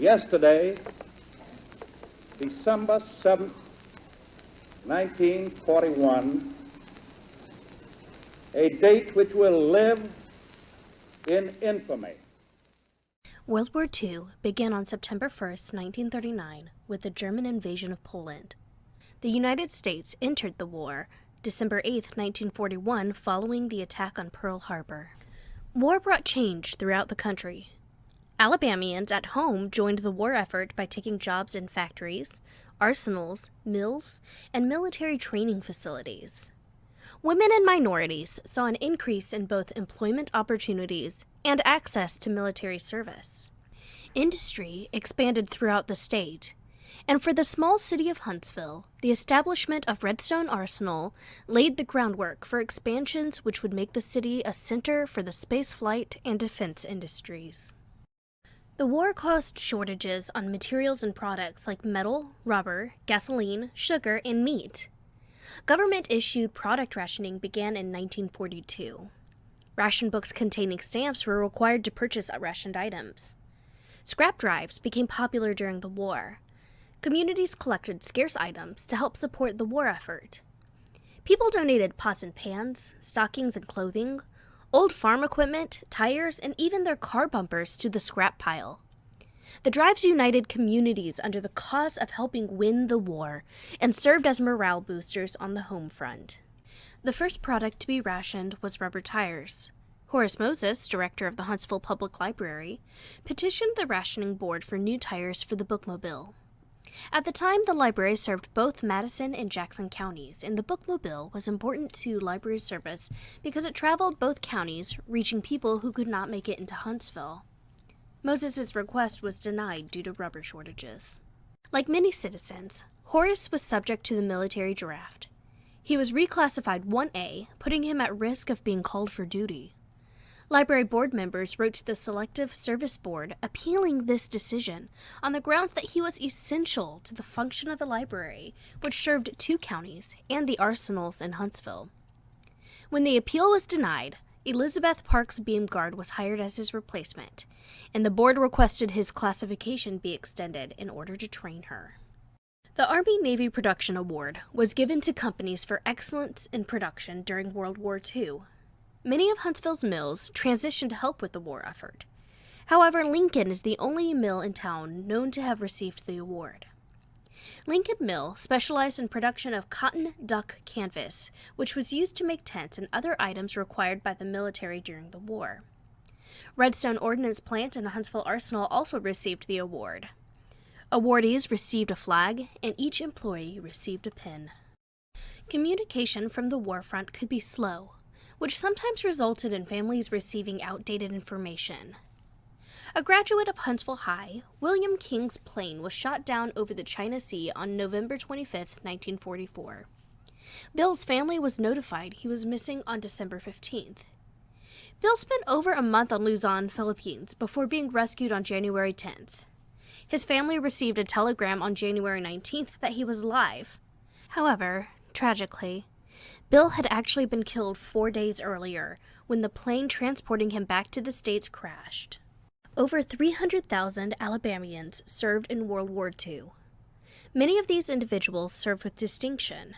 Yesterday, December 7th, 1941, a date which will live in infamy. World War II began on September 1st, 1939, with the German invasion of Poland. The United States entered the war December 8th, 1941, following the attack on Pearl Harbor. War brought change throughout the country. Alabamians at home joined the war effort by taking jobs in factories, arsenals, mills, and military training facilities. Women and minorities saw an increase in both employment opportunities and access to military service. Industry expanded throughout the state, and for the small city of Huntsville, the establishment of Redstone Arsenal laid the groundwork for expansions which would make the city a center for the space flight and defense industries. The war caused shortages on materials and products like metal, rubber, gasoline, sugar, and meat. Government-issued product rationing began in 1942. Ration books containing stamps were required to purchase rationed items. Scrap drives became popular during the war. Communities collected scarce items to help support the war effort. People donated pots and pans, stockings and clothing, old farm equipment, tires, and even their car bumpers to the scrap pile. The drives united communities under the cause of helping win the war and served as morale boosters on the home front. The first product to be rationed was rubber tires. Horace Moses, director of the Huntsville Public Library, petitioned the rationing board for new tires for the bookmobile. At the time, the library served both Madison and Jackson counties, and the bookmobile was important to library service because it traveled both counties, reaching people who could not make it into Huntsville. Moses' request was denied due to rubber shortages. Like many citizens, Horace was subject to the military draft. He was reclassified 1A, putting him at risk of being called for duty. Library board members wrote to the Selective Service Board appealing this decision on the grounds that he was essential to the function of the library, which served 2 counties and the arsenals in Huntsville. When the appeal was denied, Elizabeth Parks Beamgard was hired as his replacement, and the board requested his classification be extended in order to train her. The Army-Navy Production Award was given to companies for excellence in production during World War II. Many of Huntsville's mills transitioned to help with the war effort. However, Lincoln is the only mill in town known to have received the award. Lincoln Mill specialized in production of cotton duck canvas, which was used to make tents and other items required by the military during the war. Redstone Ordnance Plant and Huntsville Arsenal also received the award. Awardees received a flag, and each employee received a pin. Communication from the warfront could be slow, which sometimes resulted in families receiving outdated information. A graduate of Huntsville High, William King's plane was shot down over the China Sea on November 25, 1944. Bill's family was notified he was missing on December 15th. Bill spent over a month on Luzon, Philippines, before being rescued on January 10th. His family received a telegram on January 19th that he was alive. However, tragically, Bill had actually been killed 4 days earlier when the plane transporting him back to the States crashed. Over 300,000 Alabamians served in World War II. Many of these individuals served with distinction.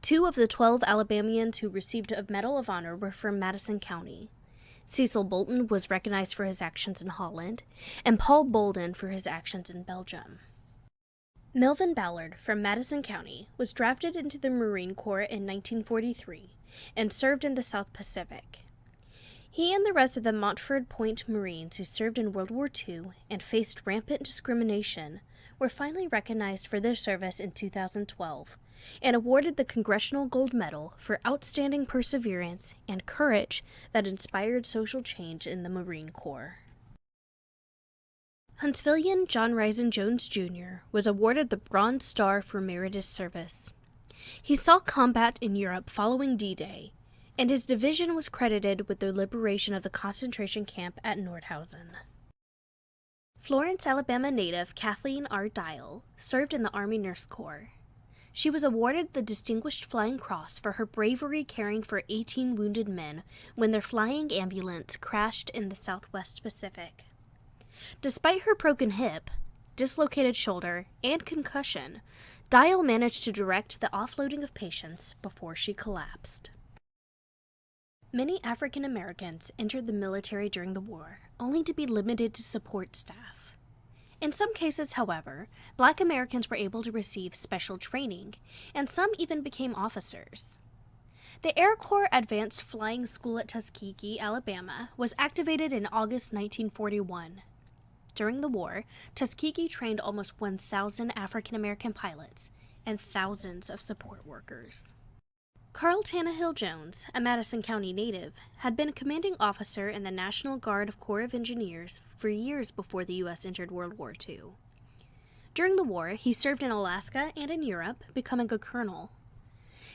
2 of the 12 Alabamians who received a Medal of Honor were from Madison County. Cecil Bolton was recognized for his actions in Holland, and Paul Bolden for his actions in Belgium. Melvin Ballard from Madison County was drafted into the Marine Corps in 1943 and served in the South Pacific. He and the rest of the Montford Point Marines who served in World War II and faced rampant discrimination were finally recognized for their service in 2012 and awarded the Congressional Gold Medal for outstanding perseverance and courage that inspired social change in the Marine Corps. Huntsvillian John Risen Jones Jr. was awarded the Bronze Star for Meritorious Service. He saw combat in Europe following D-Day, and his division was credited with the liberation of the concentration camp at Nordhausen. Florence, Alabama native Kathleen R. Dial served in the Army Nurse Corps. She was awarded the Distinguished Flying Cross for her bravery caring for 18 wounded men when their flying ambulance crashed in the Southwest Pacific. Despite her broken hip, dislocated shoulder, and concussion, Dial managed to direct the offloading of patients before she collapsed. Many African Americans entered the military during the war, only to be limited to support staff. In some cases, however, Black Americans were able to receive special training, and some even became officers. The Air Corps Advanced Flying School at Tuskegee, Alabama, was activated in August 1941. During the war, Tuskegee trained almost 1,000 African American pilots and thousands of support workers. Carl Tannehill Jones, a Madison County native, had been a commanding officer in the National Guard Corps of Engineers for years before the U.S. entered World War II. During the war, he served in Alaska and in Europe, becoming a colonel.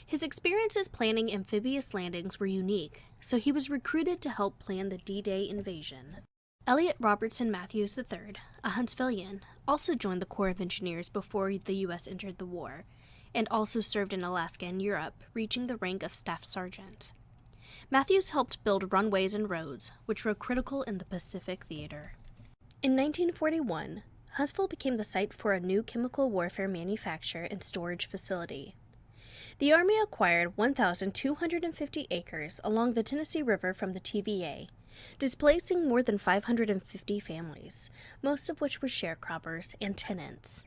His experiences planning amphibious landings were unique, so he was recruited to help plan the D-Day invasion. Elliot Robertson Matthews III, a Huntsvillian, also joined the Corps of Engineers before the U.S. entered the war, and also served in Alaska and Europe, reaching the rank of Staff Sergeant. Matthews helped build runways and roads, which were critical in the Pacific Theater. In 1941, Huntsville became the site for a new chemical warfare manufacture and storage facility. The Army acquired 1,250 acres along the Tennessee River from the TVA, displacing more than 550 families, most of which were sharecroppers and tenants.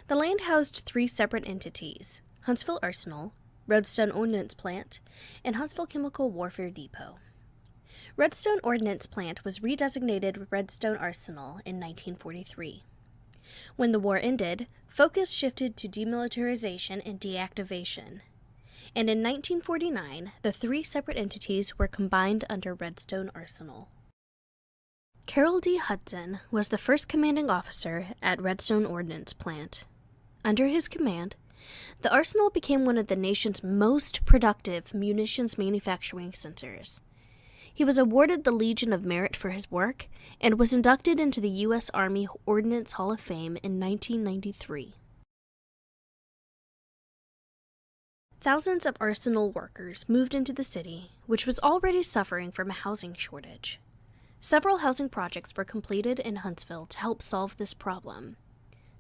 The land housed 3 separate entities: Huntsville Arsenal, Redstone Ordnance Plant, and Huntsville Chemical Warfare Depot. Redstone Ordnance Plant was redesignated Redstone Arsenal in 1943. When the war ended, focus shifted to demilitarization and deactivation. And in 1949, the 3 separate entities were combined under Redstone Arsenal. Carroll D. Hudson was the first commanding officer at Redstone Ordnance Plant. Under his command, the arsenal became one of the nation's most productive munitions manufacturing centers. He was awarded the Legion of Merit for his work and was inducted into the U.S. Army Ordnance Hall of Fame in 1993. Thousands of arsenal workers moved into the city, which was already suffering from a housing shortage. Several housing projects were completed in Huntsville to help solve this problem.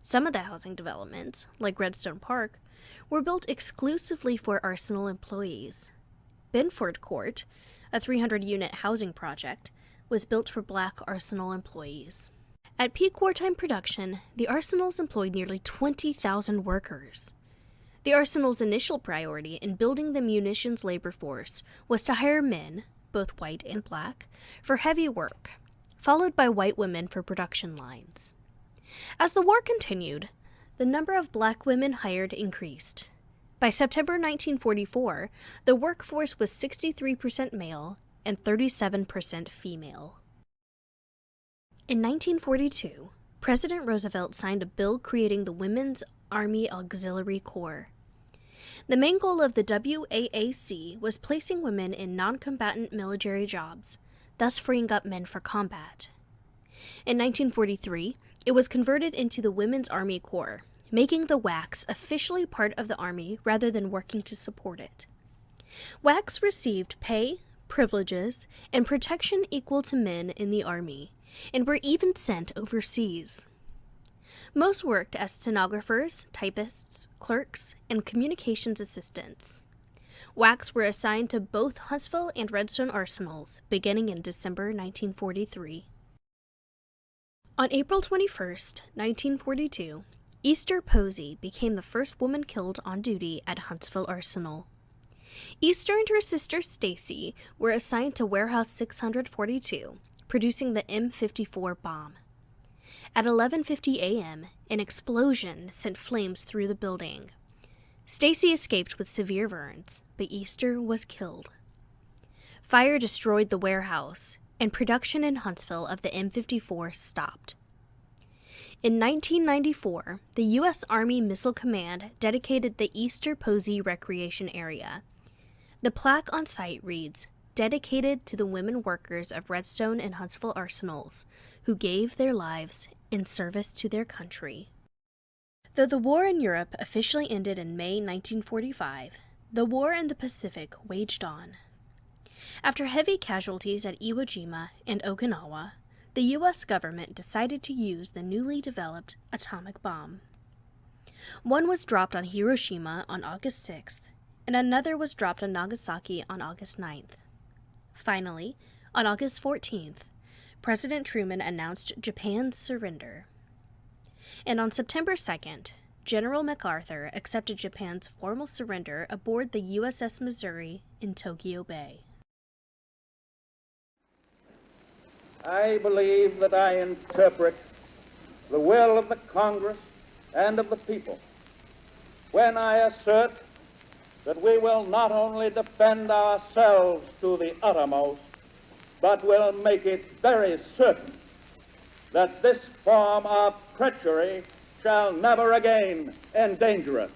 Some of the housing developments, like Redstone Park, were built exclusively for arsenal employees. Benford Court, a 300-unit housing project, was built for Black arsenal employees. At peak wartime production, the arsenals employed nearly 20,000 workers. The arsenal's initial priority in building the munitions labor force was to hire men, both white and black, for heavy work, followed by white women for production lines. As the war continued, the number of black women hired increased. By September 1944, the workforce was 63% male and 37% female. In 1942, President Roosevelt signed a bill creating the Women's Army Auxiliary Corps. The main goal of the WAAC was placing women in non-combatant military jobs, thus freeing up men for combat. In 1943, it was converted into the Women's Army Corps, making the WACs officially part of the Army rather than working to support it. WACs received pay, privileges, and protection equal to men in the Army, and were even sent overseas. Most worked as stenographers, typists, clerks, and communications assistants. WACs were assigned to both Huntsville and Redstone arsenals beginning in December 1943. On April 21, 1942, Easter Posey became the first woman killed on duty at Huntsville Arsenal. Easter and her sister Stacy were assigned to Warehouse 642, producing the M54 bomb. At 11:50 a.m., an explosion sent flames through the building. Stacy escaped with severe burns, but Easter was killed. Fire destroyed the warehouse, and production in Huntsville of the M54 stopped. In 1994, the U.S. Army Missile Command dedicated the Easter Posey Recreation Area. The plaque on site reads, "Dedicated to the women workers of Redstone and Huntsville Arsenals, who gave their lives in service to their country." Though the war in Europe officially ended in May 1945, the war in the Pacific waged on. After heavy casualties at Iwo Jima and Okinawa, the U.S. government decided to use the newly developed atomic bomb. One was dropped on Hiroshima on August 6th, and another was dropped on Nagasaki on August 9th. Finally, on August 14th, President Truman announced Japan's surrender. And on September 2nd, General MacArthur accepted Japan's formal surrender aboard the USS Missouri in Tokyo Bay. I believe that I interpret the will of the Congress and of the people when I assert that we will not only defend ourselves to the uttermost, but will make it very certain that this form of treachery shall never again endanger us.